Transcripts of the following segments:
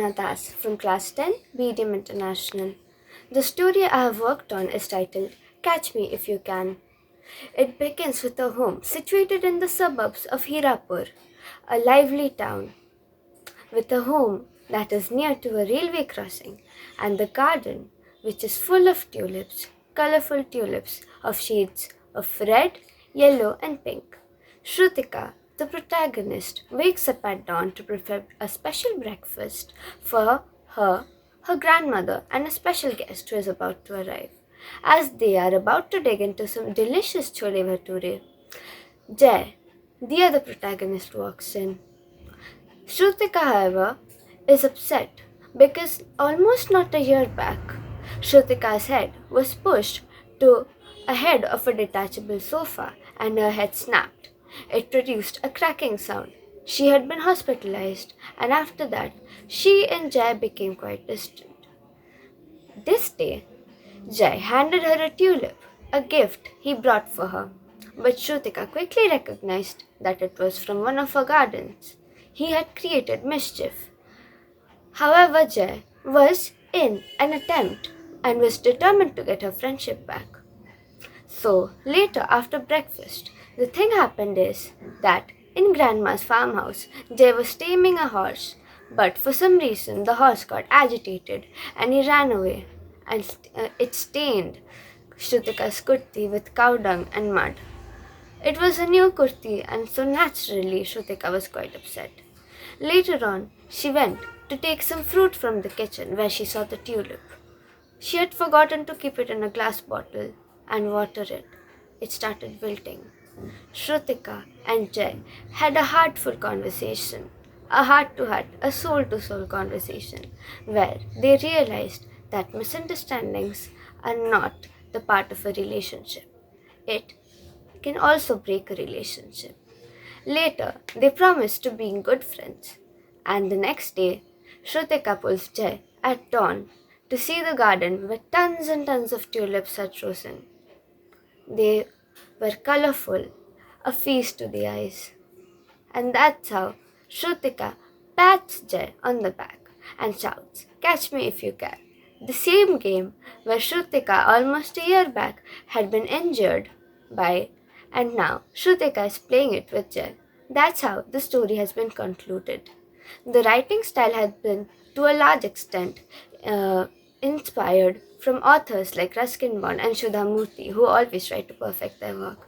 Raghunath Das from Class 10, BDM International. The story I have worked on is titled Catch Me If You Can. It begins with a home situated in the suburbs of Hirapur, a lively town, with a home that is near to a railway crossing and the garden which is full of tulips, colorful tulips of shades of red, yellow and pink. Shrutika, the protagonist, wakes up at dawn to prepare a special breakfast for her grandmother and a special guest who is about to arrive. As they are about to dig into some delicious chole bhature, Jay, the other protagonist, walks in. Shrutika, however, is upset because almost not a year back, Shrutika's head was pushed to ahead of a detachable sofa and her head snapped. It produced a cracking sound. She had been hospitalized, and after that, she and Jay became quite distant. This day, Jay handed her a tulip, a gift he brought for her. But Shrutika quickly recognized that it was from one of her gardens. He had created mischief. However, Jay was in an attempt and was determined to get her friendship back. So, later after breakfast, the thing happened is that in Grandma's farmhouse, Jay was taming a horse, but for some reason the horse got agitated and he ran away, and it stained Shrutika's kurti with cow dung and mud. It was a new kurti, and so naturally Shrutika was quite upset. Later on, she went to take some fruit from the kitchen where she saw the tulip. She had forgotten to keep it in a glass bottle and water it. It started wilting. Shrutika and Jay had a heartful conversation, a heart-to-heart, a soul-to-soul conversation, where they realized that misunderstandings are not the part of a relationship. It can also break a relationship. Later, they promised to be good friends, and the next day, Shrutika pulls Jay at dawn to see the garden where tons and tons of tulips had chosen. They were colorful, a feast to the eyes. And that's how Shrutika pats Jay on the back and shouts, "Catch me if you can." The same game where Shrutika almost a year back had been injured by, and now Shrutika is playing it with Jay. That's how the story has been concluded. The writing style has been, to a large extent, inspired from authors like Ruskin Bond and Sudha Murthy, who always try to perfect their work.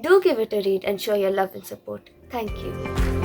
Do give it a read and show your love and support. Thank you.